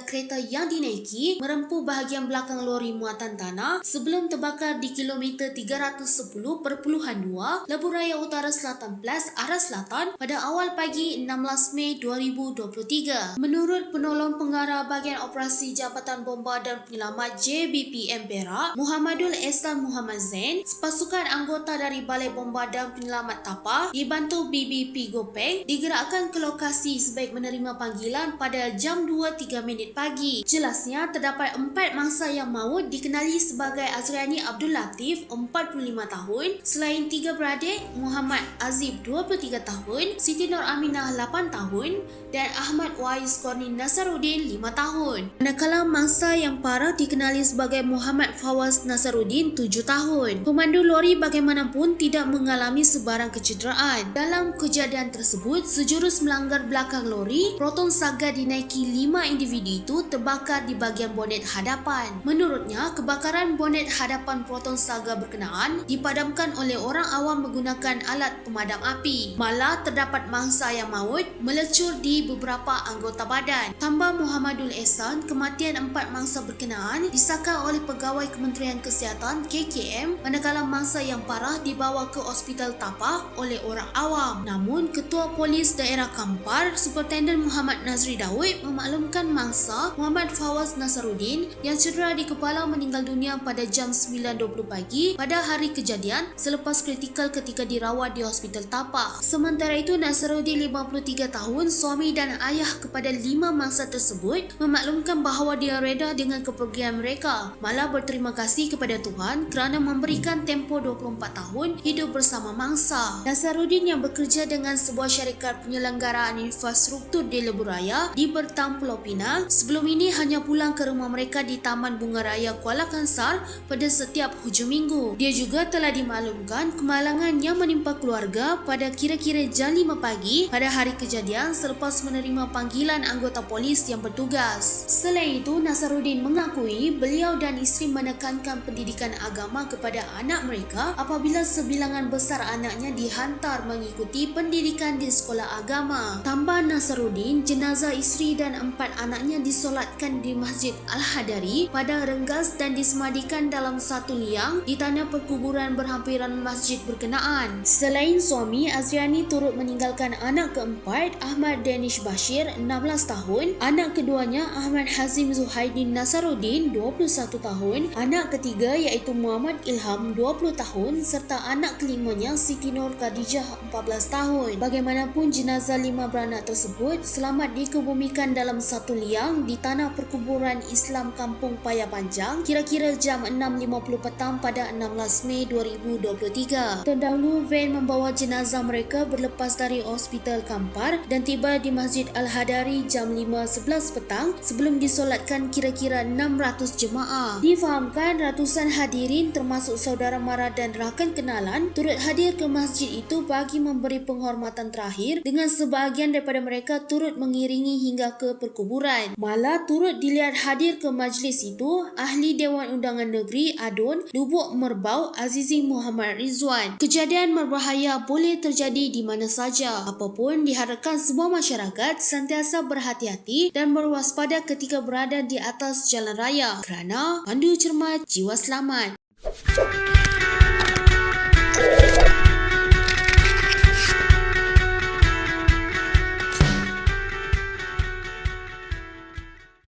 kereta yang dinaiki merempuh bahagian belakang lori muatan tanah sebelum terbakar di kilometer 310.2 Lebuh Raya Utara Selatan Plus arah selatan pada awal pagi 16 Mei 2023. Menurut penolong pengarah bahagian operasi Jabatan Bomba dan Penyelamat JBPM Perak, Muhammadul Ehsan Muhammad Zain, pasukan anggota dari Balai Bomba dan Penyelamat Tapah dibantu BBP Gopeng digerakkan ke lokasi sebaik menerima panggilan pada jam 2.03 pagi. Jelasnya, terdapat 4 mangsa yang maut dikenali sebagai Azriani Abdul Latif, 45 tahun, selain 3 beradik, Muhammad Azib, 23 tahun, Siti Nur Aminah, 8 tahun, dan Ahmad Wais Korni Nasaruddin, 5 tahun. Manakala mangsa yang parah dikenali sebagai Muhammad Fawaz Nasaruddin, 7 tahun. Pemandu lori bagaimanapun tidak mengalami sebarang kecederaan. Dalam kejadian tersebut, sejurus melanggar belakang lori, Proton Saga dinaiki 5 individu itu terbakar di bahagian bonet hadapan. Menurutnya, kebakaran bonet hadapan Proton Saga berkenaan dipadamkan oleh orang awam menggunakan alat pemadam api. Malah terdapat mangsa yang maut melecur di beberapa anggota badan. Tambah Muhammadul Ehsan, kematian 4 mangsa berkenaan disahkan oleh Pegawai Kementerian Kesihatan KKM, manakala mangsa yang parah dibawa ke Hospital Tapah oleh orang awam. Namun, Ketua Polis Daerah Kampar, Superintendent Muhammad Nazri Daud memaklumkan mangsa Muhammad Fawaz Nasaruddin yang cedera di kepala meninggal dunia pada jam 9.20 pagi pada hari kejadian selepas kritikal ketika dirawat di Hospital Tapah. Sementara itu, Nasaruddin, 53 tahun, suami dan ayah kepada 5 mangsa tersebut, memaklumkan bahawa dia reda dengan kepergian mereka. Malah berterima kasih kepada Tuhan kerana memberikan tempoh 24 tahun hidup bersama mangsa. Nasaruddin yang bekerja dengan sebuah syarikat penyelenggaraan infrastruktur di Lebuh Raya di Bertam, Pulau Pinang, sebelum ini hanya pulang ke rumah mereka di Taman Bunga Raya Kuala Kangsar pada setiap hujung minggu. Dia juga telah dimaklumkan kemalangan yang menimpa keluarga pada kira-kira jam 5 pagi pada hari kejadian selepas menerima panggilan anggota polis yang bertugas. Selain itu, Nasaruddin mengakui beliau dan isteri menekankan pendidikan agama kepada anak mereka apabila sebilangan besar anaknya dihantar mengikuti pendidikan di sekolah agama. Tambah Nasaruddin, jenazah isteri dan 4 anaknya disolatkan di Masjid Al-Hadari pada Rengas dan disemadikan dalam satu liang di tanah perkuburan berhampiran masjid berkenaan. Selain suami, Azriani turut meninggalkan anak keempat, Ahmad Danish Bashir, 16 tahun, anak keduanya Ahmad Hazim Zuhaidin Nasaruddin, 21 tahun, anak ketiga iaitu Muhammad Ilham, 20 tahun, serta anak kelimanya Siti Nur Khadijah, 14 tahun. Bagaimanapun, jenazah 5 beranak tersebut selamat dikebumikan dalam satu liang di tanah perkuburan Islam Kampung Paya Panjang kira-kira jam 6.50 petang pada 16 Mei 2023. Terdahulu, van membawa jenazah mereka berlepas dari Hospital Kampar dan tiba di Masjid Al-Hadari jam 5.11 petang sebelum disolatkan kira-kira 600 jemaah. Difahamkan ratusan hadirin termasuk saudara mara dan rakan kenalan turut hadir ke masjid itu bagi memberi penghormatan terakhir dengan sebahagian daripada mereka turut mengiringi hingga ke perkuburan. Malah turut dilihat hadir ke majlis itu Ahli Dewan Undangan Negeri ADUN Lubuk Merbau Azizi Muhammad Rizwan. Kejadian berbahaya boleh terjadi di mana saja. Apapun, diharapkan semua masyarakat sentiasa berhati-hati dan berwaspada ketika berada di atas jalan raya kerana pandu cermat jiwa selamat.